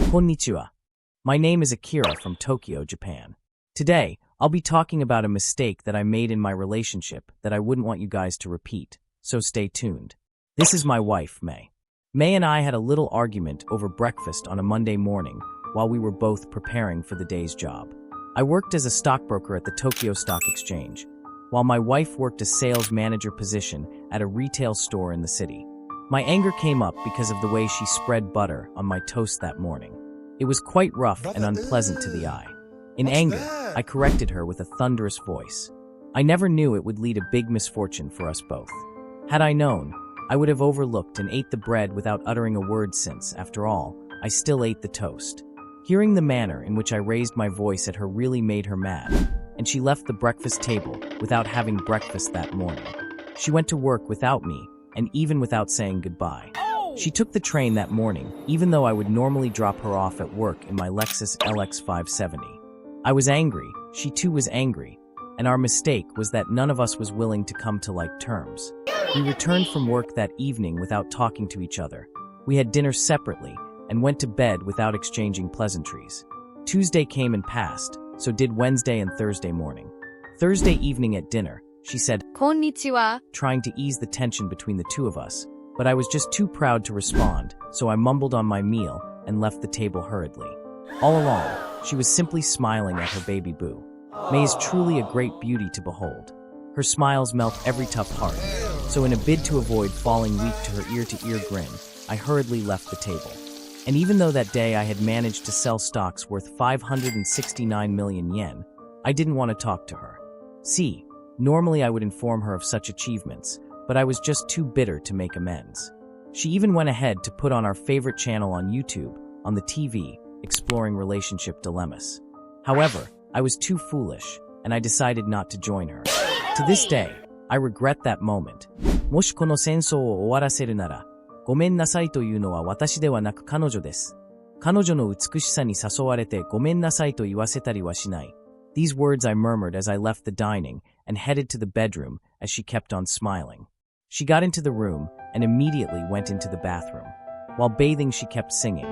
Konnichiwa. My name is Akira from Tokyo, Japan. Today, I'll be talking about a mistake that I made in my relationship that I wouldn't want you guys to repeat, so stay tuned. This is my wife, May. May and I had a little argument over breakfast on a Monday morning while we were both preparing for the day's job. I worked as a stockbroker at the Tokyo Stock Exchange, while my wife worked a sales manager position at a retail store in the city. My anger came up because of the way she spread butter on my toast that morning. It was quite rough and unpleasant to the eye. In anger, I corrected her with a thunderous voice. I never knew it would lead a big misfortune for us both. Had I known, I would have overlooked and ate the bread without uttering a word since, after all, I still ate the toast. Hearing the manner in which I raised my voice at her really made her mad, and she left the breakfast table without having breakfast that morning. She went to work without me, and even without saying goodbye. She took the train that morning, even though I would normally drop her off at work in my Lexus LX 570. I was angry, she too was angry, and our mistake was that none of us was willing to come to like terms. We returned from work that evening without talking to each other. We had dinner separately and went to bed without exchanging pleasantries. Tuesday came and passed, so did Wednesday and Thursday morning. Thursday evening at dinner, she said, "Konnichiwa," trying to ease the tension between the two of us, but I was just too proud to respond, so I mumbled on my meal and left the table hurriedly. All along, she was simply smiling at her baby boo. May is truly a great beauty to behold. Her smiles melt every tough heart, so in a bid to avoid falling weak to her ear-to-ear grin, I hurriedly left the table. And even though that day I had managed to sell stocks worth 569 million yen, I didn't want to talk to her. See, normally I would inform her of such achievements, but I was just too bitter to make amends. She even went ahead to put on our favorite channel on YouTube, on the TV, exploring relationship dilemmas. However, I was too foolish, and I decided not to join her. To this day, I regret that moment. もしこの戦争を終わらせるなら、ごめんなさいというのは私ではなく彼女です。彼女の美しさに誘われてごめんなさいと言わせたりはしない。These words I murmured as I left the dining and headed to the bedroom as she kept on smiling. She got into the room and immediately went into the bathroom. While bathing, she kept singing.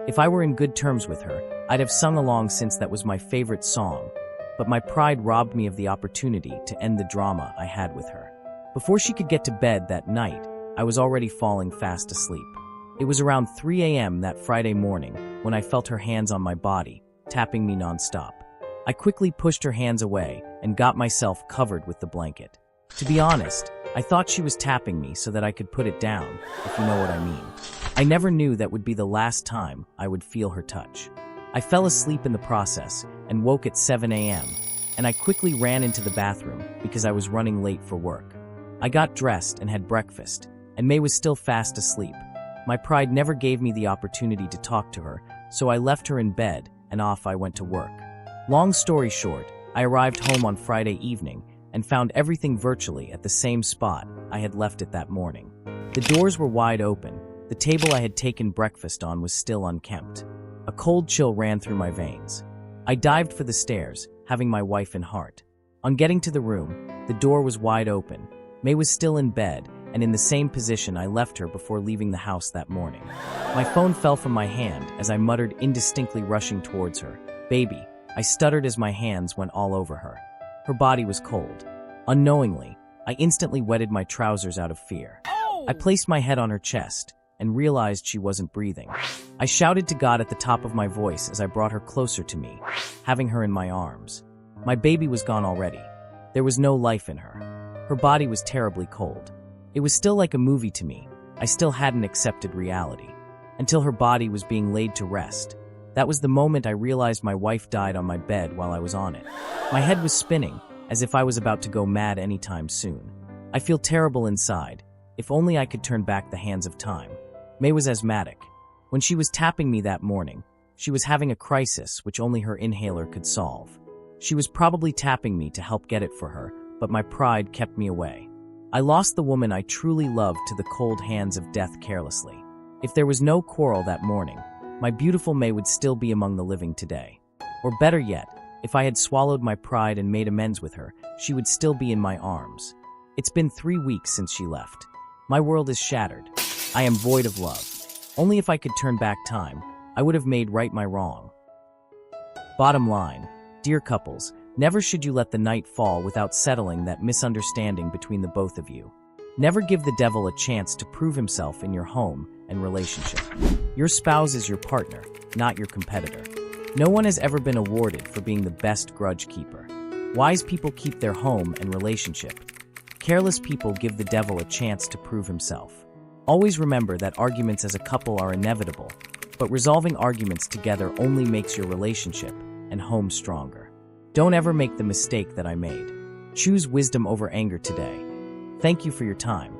If I were in good terms with her, I'd have sung along since that was my favorite song, but my pride robbed me of the opportunity to end the drama I had with her. Before she could get to bed that night, I was already falling fast asleep. It was around 3 a.m. that Friday morning when I felt her hands on my body, tapping me nonstop. I quickly pushed her hands away and got myself covered with the blanket. To be honest, I thought she was tapping me so that I could put it down, if you know what I mean. I never knew that would be the last time I would feel her touch. I fell asleep in the process and woke at 7 a.m., and I quickly ran into the bathroom because I was running late for work. I got dressed and had breakfast, and May was still fast asleep. My pride never gave me the opportunity to talk to her, so I left her in bed and off I went to work. Long story short, I arrived home on Friday evening and found everything virtually at the same spot I had left it that morning. The doors were wide open. The table I had taken breakfast on was still unkempt. A cold chill ran through my veins. I dived for the stairs, having my wife in heart. On getting to the room, the door was wide open. May was still in bed, and in the same position I left her before leaving the house that morning. My phone fell from my hand as I muttered indistinctly, rushing towards her. "Baby," I stuttered as my hands went all over her. Her body was cold. Unknowingly, I instantly wetted my trousers out of fear. I placed my head on her chest and realized she wasn't breathing. I shouted to God at the top of my voice as I brought her closer to me, having her in my arms. My baby was gone already. There was no life in her. Her body was terribly cold. It was still like a movie to me. I still hadn't accepted reality. Until her body was being laid to rest. That was the moment I realized my wife died on my bed while I was on it. My head was spinning, as if I was about to go mad anytime soon. I feel terrible inside. If only I could turn back the hands of time. May was asthmatic. When she was tapping me that morning, she was having a crisis which only her inhaler could solve. She was probably tapping me to help get it for her, but my pride kept me away. I lost the woman I truly loved to the cold hands of death carelessly. If there was no quarrel that morning, my beautiful May would still be among the living today. Or better yet, if I had swallowed my pride and made amends with her, she would still be in my arms. It's been 3 weeks since she left. My world is shattered. I am void of love. Only if I could turn back time, I would have made right my wrong. Bottom line, dear couples, never should you let the night fall without settling that misunderstanding between the both of you. Never give the devil a chance to prove himself in your home and relationship. Your spouse is your partner, not your competitor. No one has ever been awarded for being the best grudge keeper. Wise people keep their home and relationship. Careless people give the devil a chance to prove himself. Always remember that arguments as a couple are inevitable, but resolving arguments together only makes your relationship and home stronger. Don't ever make the mistake that I made. Choose wisdom over anger today. Thank you for your time.